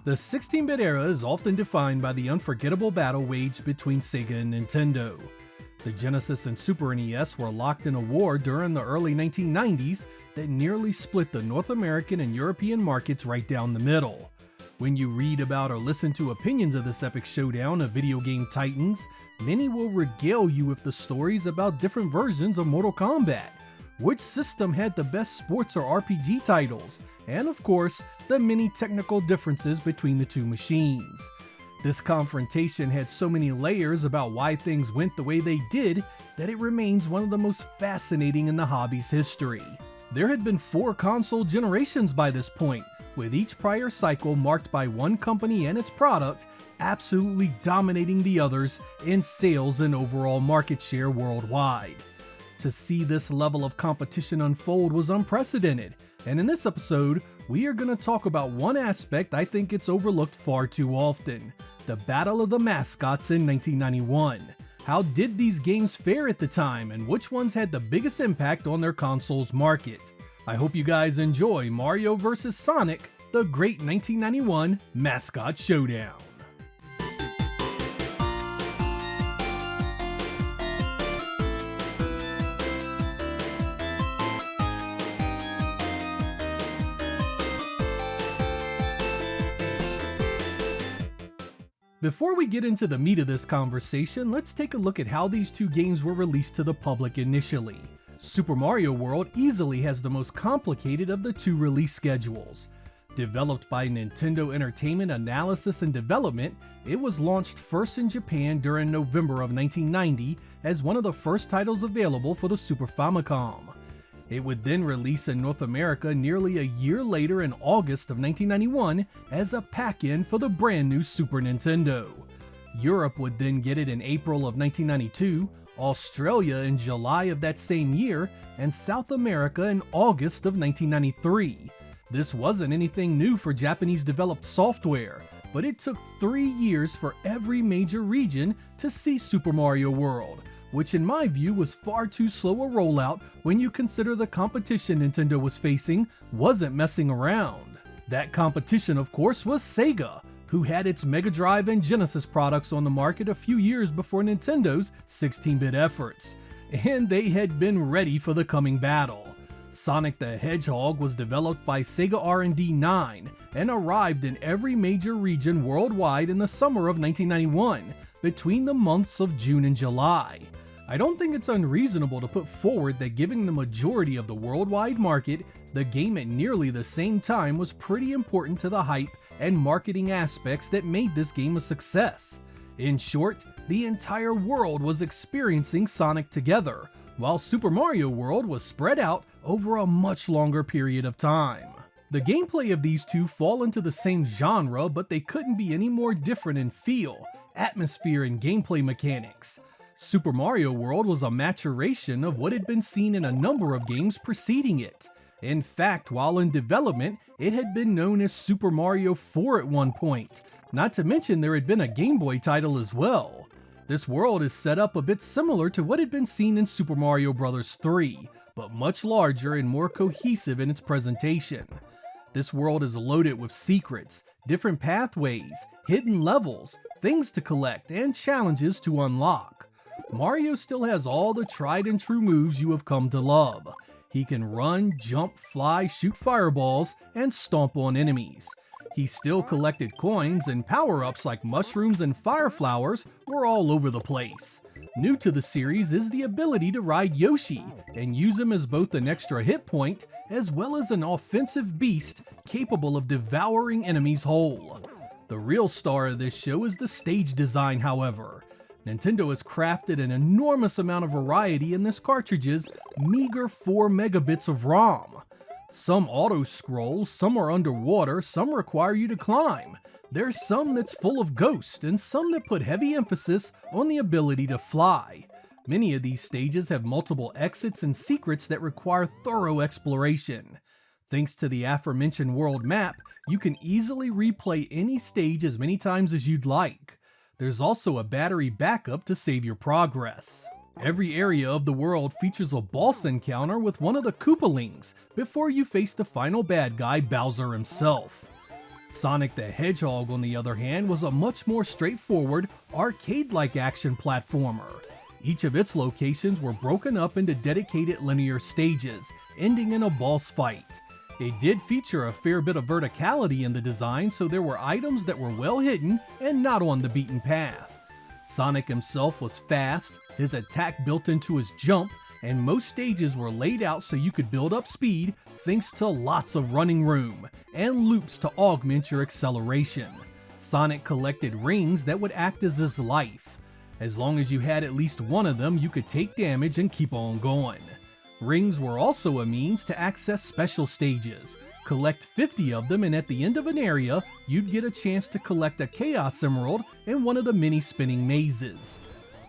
The 16-bit era is often defined by the unforgettable battle waged between Sega and Nintendo. The Genesis and Super NES were locked in a war during the early 1990s that nearly split the North American and European markets right down the middle. When you read about or listen to opinions of this epic showdown of video game titans, many will regale you with the stories about different versions of Mortal Kombat, which system had the best sports or RPG titles, and of course, the many technical differences between the two machines. This confrontation had so many layers about why things went the way they did that it remains one of the most fascinating in the hobby's history. There had been 4 console generations by this point, with each prior cycle marked by one company and its product absolutely dominating the others in sales and overall market share worldwide. To see this level of competition unfold was unprecedented, and in this episode, we are going to talk about one aspect I think it's overlooked far too often: the Battle of the Mascots in 1991. How did these games fare at the time, and which ones had the biggest impact on their console's market? I hope you guys enjoy Mario vs. Sonic, the great 1991 Mascot Showdown. Before we get into the meat of this conversation, let's take a look at how these two games were released to the public initially. Super Mario World easily has the most complicated of the two release schedules. Developed by Nintendo Entertainment Analysis and Development, it was launched first in Japan during November of 1990 as one of the first titles available for the Super Famicom. It would then release in North America nearly a year later in August of 1991 as a pack-in for the brand new Super Nintendo. Europe would then get it in April of 1992, Australia in July of that same year, and South America in August of 1993. This wasn't anything new for Japanese-developed software, but it took 3 years for every major region to see Super Mario World, which in my view was far too slow a rollout when you consider the competition Nintendo was facing wasn't messing around. That competition, of course, was Sega, who had its Mega Drive and Genesis products on the market a few years before Nintendo's 16-bit efforts, and they had been ready for the coming battle. Sonic the Hedgehog was developed by Sega R&D 9 and arrived in every major region worldwide in the summer of 1991, between the months of June and July. I don't think it's unreasonable to put forward that given the majority of the worldwide market, the game at nearly the same time was pretty important to the hype and marketing aspects that made this game a success. In short, the entire world was experiencing Sonic together, while Super Mario World was spread out over a much longer period of time. The gameplay of these two fall into the same genre, but they couldn't be any more different in feel, atmosphere, and gameplay mechanics. Super Mario World was a maturation of what had been seen in a number of games preceding it. In fact, while in development, it had been known as Super Mario 4 at one point, not to mention there had been a Game Boy title as well. This world is set up a bit similar to what had been seen in Super Mario Bros. 3, but much larger and more cohesive in its presentation. This world is loaded with secrets, different pathways, hidden levels, things to collect, and challenges to unlock. Mario still has all the tried and true moves you have come to love. He can run, jump, fly, shoot fireballs, and stomp on enemies. He still collected coins, and power-ups like mushrooms and fire flowers were all over the place. New to the series is the ability to ride Yoshi, and use him as both an extra hit point as well as an offensive beast capable of devouring enemies whole. The real star of this show is the stage design, however. Nintendo has crafted an enormous amount of variety in this cartridge's meager 4 megabits of ROM. Some auto-scroll, some are underwater, some require you to climb. There's some that's full of ghosts, and some that put heavy emphasis on the ability to fly. Many of these stages have multiple exits and secrets that require thorough exploration. Thanks to the aforementioned world map, you can easily replay any stage as many times as you'd like. There's also a battery backup to save your progress. Every area of the world features a boss encounter with one of the Koopalings before you face the final bad guy, Bowser himself. Sonic the Hedgehog, on the other hand, was a much more straightforward, arcade-like action platformer. Each of its locations were broken up into dedicated linear stages, ending in a boss fight. It did feature a fair bit of verticality in the design, so there were items that were well hidden and not on the beaten path. Sonic himself was fast, his attack built into his jump, and most stages were laid out so you could build up speed thanks to lots of running room and loops to augment your acceleration. Sonic collected rings that would act as his life. As long as you had at least one of them, you could take damage and keep on going. Rings were also a means to access special stages. Collect 50 of them, and at the end of an area, you'd get a chance to collect a Chaos Emerald in one of the many spinning mazes.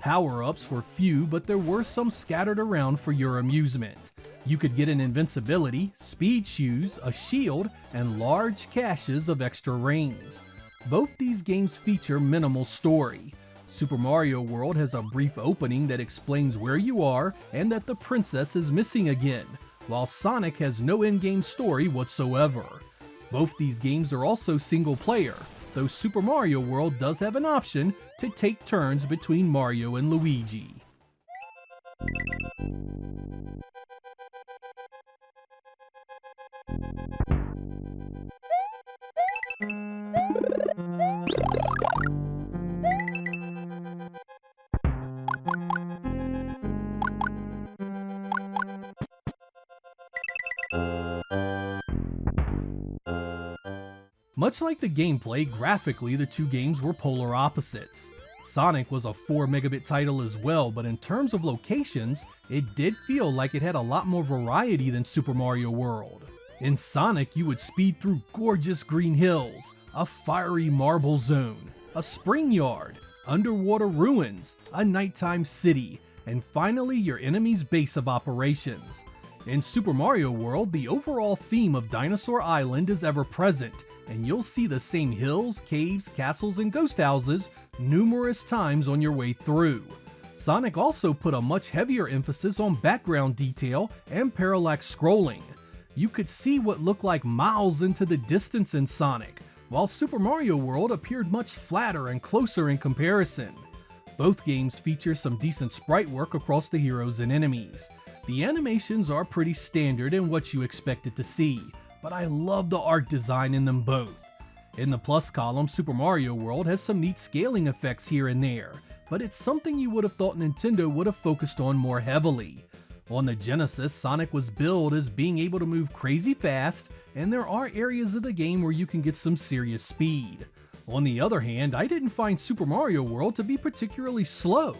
Power-ups were few, but there were some scattered around for your amusement. You could get an invincibility, speed shoes, a shield, and large caches of extra rings. Both these games feature minimal story. Super Mario World has a brief opening that explains where you are and that the princess is missing again, while Sonic has no in-game story whatsoever. Both these games are also single-player, though Super Mario World does have an option to take turns between Mario and Luigi. Much like the gameplay, graphically the two games were polar opposites. Sonic was a 4 megabit title as well, but in terms of locations, it did feel like it had a lot more variety than Super Mario World. In Sonic, you would speed through gorgeous green hills, a fiery marble zone, a spring yard, underwater ruins, a nighttime city, and finally your enemy's base of operations. In Super Mario World, the overall theme of Dinosaur Island is ever present, and you'll see the same hills, caves, castles, and ghost houses numerous times on your way through. Sonic also put a much heavier emphasis on background detail and parallax scrolling. You could see what looked like miles into the distance in Sonic, while Super Mario World appeared much flatter and closer in comparison. Both games feature some decent sprite work across the heroes and enemies. The animations are pretty standard and what you expected to see, but I love the art design in them both. In the plus column, Super Mario World has some neat scaling effects here and there, but it's something you would have thought Nintendo would have focused on more heavily. On the Genesis, Sonic was billed as being able to move crazy fast, and there are areas of the game where you can get some serious speed. On the other hand, I didn't find Super Mario World to be particularly slow.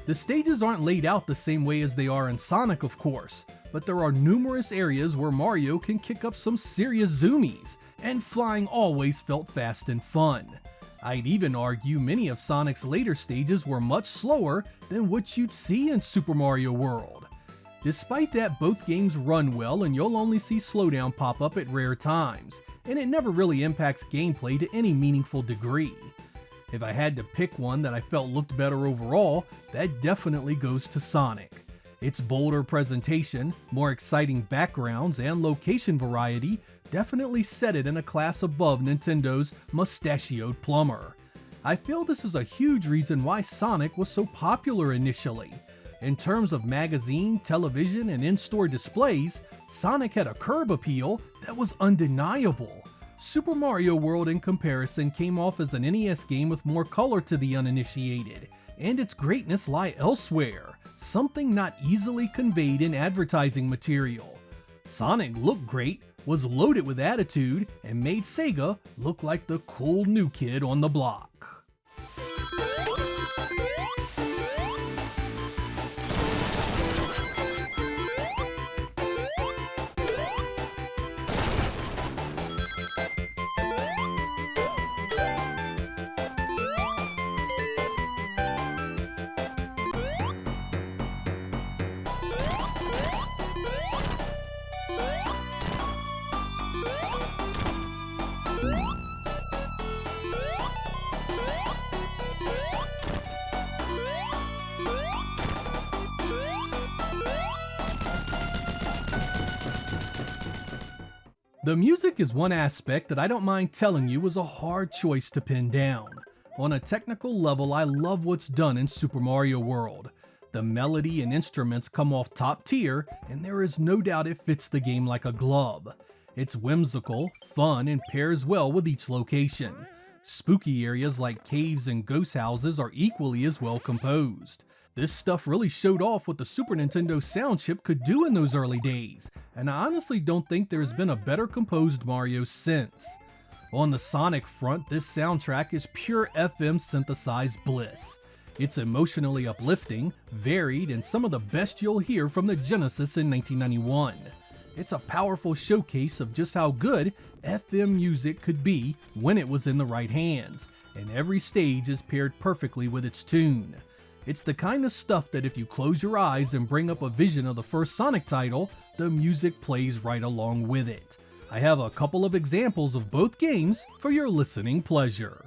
The stages aren't laid out the same way as they are in Sonic, of course, but there are numerous areas where Mario can kick up some serious zoomies, and flying always felt fast and fun. I'd even argue many of Sonic's later stages were much slower than what you'd see in Super Mario World. Despite that, both games run well and you'll only see slowdown pop up at rare times, and it never really impacts gameplay to any meaningful degree. If I had to pick one that I felt looked better overall, that definitely goes to Sonic. Its bolder presentation, more exciting backgrounds, and location variety definitely set it in a class above Nintendo's mustachioed plumber. I feel this is a huge reason why Sonic was so popular initially. In terms of magazine, television, and in-store displays, Sonic had a curb appeal that was undeniable. Super Mario World in comparison came off as an NES game with more color to the uninitiated, and its greatness lie elsewhere, something not easily conveyed in advertising material. Sonic looked great, was loaded with attitude, and made Sega look like the cool new kid on the block. The music is one aspect that I don't mind telling you was a hard choice to pin down. On a technical level, I love what's done in Super Mario World. The melody and instruments come off top tier, and there is no doubt it fits the game like a glove. It's whimsical, fun, and pairs well with each location. Spooky areas like caves and ghost houses are equally as well composed. This stuff really showed off what the Super Nintendo sound chip could do in those early days, and I honestly don't think there's been a better composed Mario since. On the Sonic front, this soundtrack is pure FM synthesized bliss. It's emotionally uplifting, varied, and some of the best you'll hear from the Genesis in 1991. It's a powerful showcase of just how good FM music could be when it was in the right hands, and every stage is paired perfectly with its tune. It's the kind of stuff that if you close your eyes and bring up a vision of the first Sonic title, the music plays right along with it. I have a couple of examples of both games for your listening pleasure.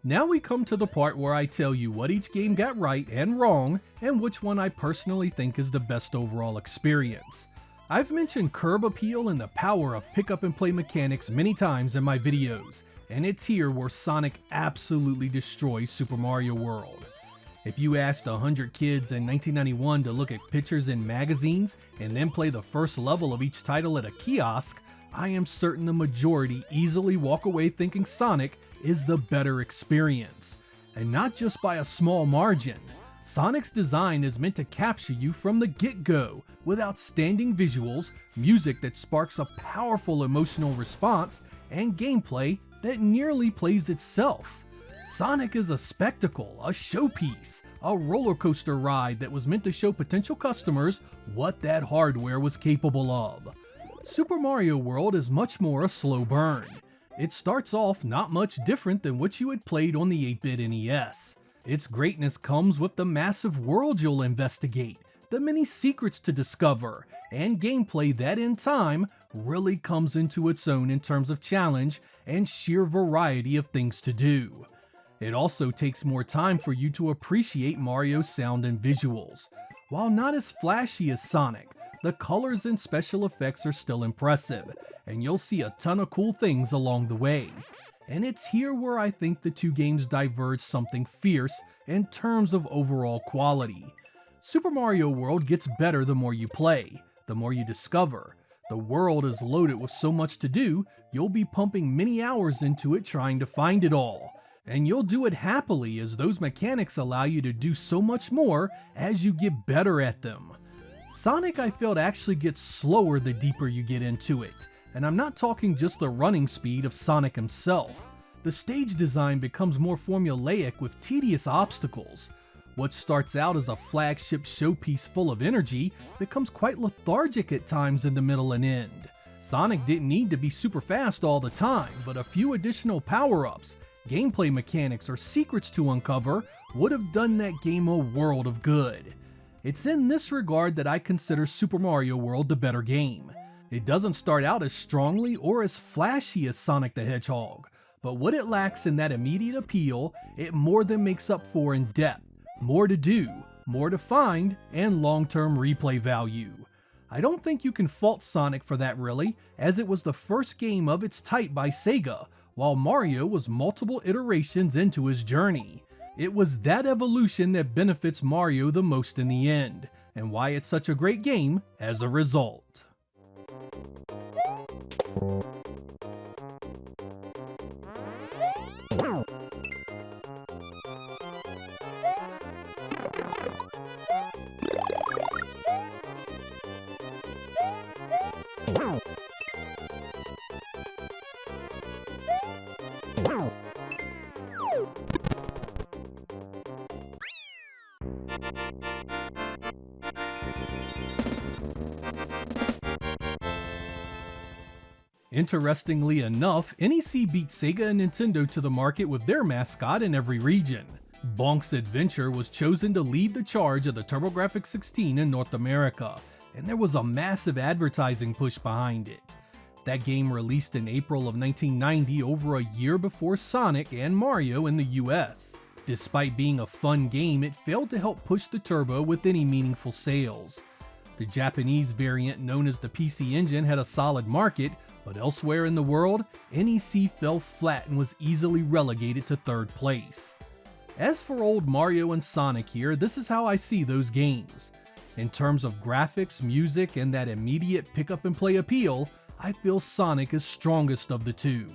Now we come to the part where I tell you what each game got right and wrong, and which one I personally think is the best overall experience. I've mentioned curb appeal and the power of pick up and play mechanics many times in my videos, and it's here where Sonic absolutely destroys Super Mario World. If you asked 100 kids in 1991 to look at pictures in magazines and then play the first level of each title at a kiosk, I am certain the majority easily walk away thinking Sonic is the better experience. And not just by a small margin. Sonic's design is meant to capture you from the get-go, with outstanding visuals, music that sparks a powerful emotional response, and gameplay that nearly plays itself. Sonic is a spectacle, a showpiece, a roller coaster ride that was meant to show potential customers what that hardware was capable of. Super Mario World is much more a slow burn. It starts off not much different than what you had played on the 8-bit NES. Its greatness comes with the massive world you'll investigate, the many secrets to discover, and gameplay that in time really comes into its own in terms of challenge and sheer variety of things to do. It also takes more time for you to appreciate Mario's sound and visuals. While not as flashy as Sonic, the colors and special effects are still impressive, and you'll see a ton of cool things along the way. And it's here where I think the two games diverge something fierce in terms of overall quality. Super Mario World gets better the more you play, the more you discover. The world is loaded with so much to do, you'll be pumping many hours into it trying to find it all. And you'll do it happily, as those mechanics allow you to do so much more as you get better at them. Sonic, I felt, actually gets slower the deeper you get into it, and I'm not talking just the running speed of Sonic himself. The stage design becomes more formulaic with tedious obstacles. What starts out as a flagship showpiece full of energy becomes quite lethargic at times in the middle and end. Sonic didn't need to be super fast all the time, but a few additional power-ups, gameplay mechanics, or secrets to uncover would have done that game a world of good. It's in this regard that I consider Super Mario World the better game. It doesn't start out as strongly or as flashy as Sonic the Hedgehog, but what it lacks in that immediate appeal, it more than makes up for in depth, more to do, more to find, and long-term replay value. I don't think you can fault Sonic for that really, as it was the first game of its type by Sega, while Mario was multiple iterations into his journey. It was that evolution that benefits Mario the most in the end, and why it's such a great game as a result. Interestingly enough, NEC beat Sega and Nintendo to the market with their mascot in every region. Bonk's Adventure was chosen to lead the charge of the TurboGrafx-16 in North America, and there was a massive advertising push behind it. That game released in April of 1990, over a year before Sonic and Mario in the US. Despite being a fun game, it failed to help push the Turbo with any meaningful sales. The Japanese variant, known as the PC Engine, had a solid market, but elsewhere in the world, NEC fell flat and was easily relegated to third place. As for old Mario and Sonic here, this is how I see those games. In terms of graphics, music, and that immediate pick up and play appeal, I feel Sonic is strongest of the two.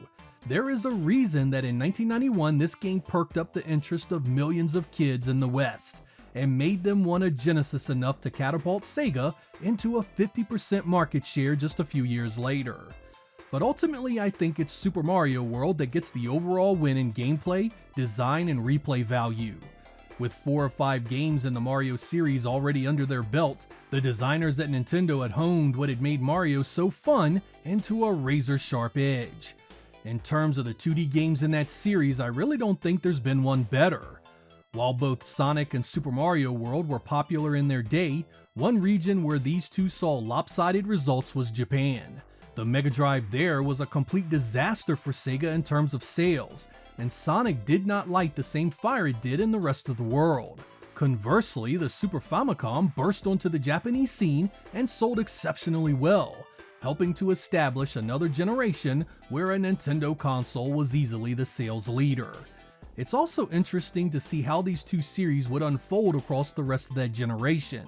There is a reason that in 1991 this game perked up the interest of millions of kids in the West, and made them want a Genesis enough to catapult Sega into a 50% market share just a few years later. But ultimately I think it's Super Mario World that gets the overall win in gameplay, design, and replay value. With 4 or 5 games in the Mario series already under their belt, the designers at Nintendo had honed what had made Mario so fun into a razor-sharp edge. In terms of the 2D games in that series, I really don't think there's been one better. While both Sonic and Super Mario World were popular in their day, one region where these two saw lopsided results was Japan. The Mega Drive there was a complete disaster for Sega in terms of sales, and Sonic did not light the same fire it did in the rest of the world. Conversely, the Super Famicom burst onto the Japanese scene and sold exceptionally well, helping to establish another generation where a Nintendo console was easily the sales leader. It's also interesting to see how these two series would unfold across the rest of that generation.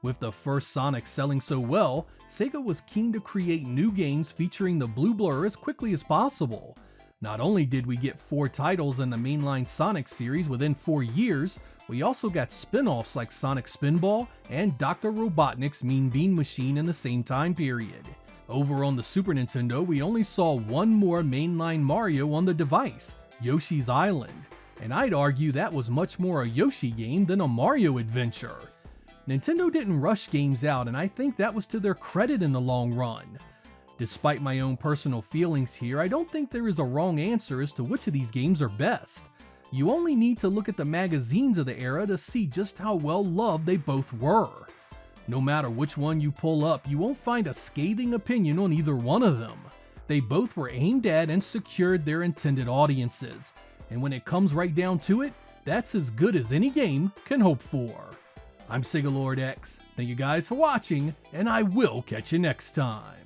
With the first Sonic selling so well, Sega was keen to create new games featuring the Blue Blur as quickly as possible. Not only did we get 4 titles in the mainline Sonic series within 4 years, we also got spin-offs like Sonic Spinball and Dr. Robotnik's Mean Bean Machine in the same time period. Over on the Super Nintendo, we only saw one more mainline Mario on the device, Yoshi's Island, and I'd argue that was much more a Yoshi game than a Mario adventure. Nintendo didn't rush games out, and I think that was to their credit in the long run. Despite my own personal feelings here, I don't think there is a wrong answer as to which of these games are best. You only need to look at the magazines of the era to see just how well loved they both were. No matter which one you pull up, you won't find a scathing opinion on either one of them. They both were aimed at and secured their intended audiences, and when it comes right down to it, that's as good as any game can hope for. I'm Sega Lord X, thank you guys for watching, and I will catch you next time.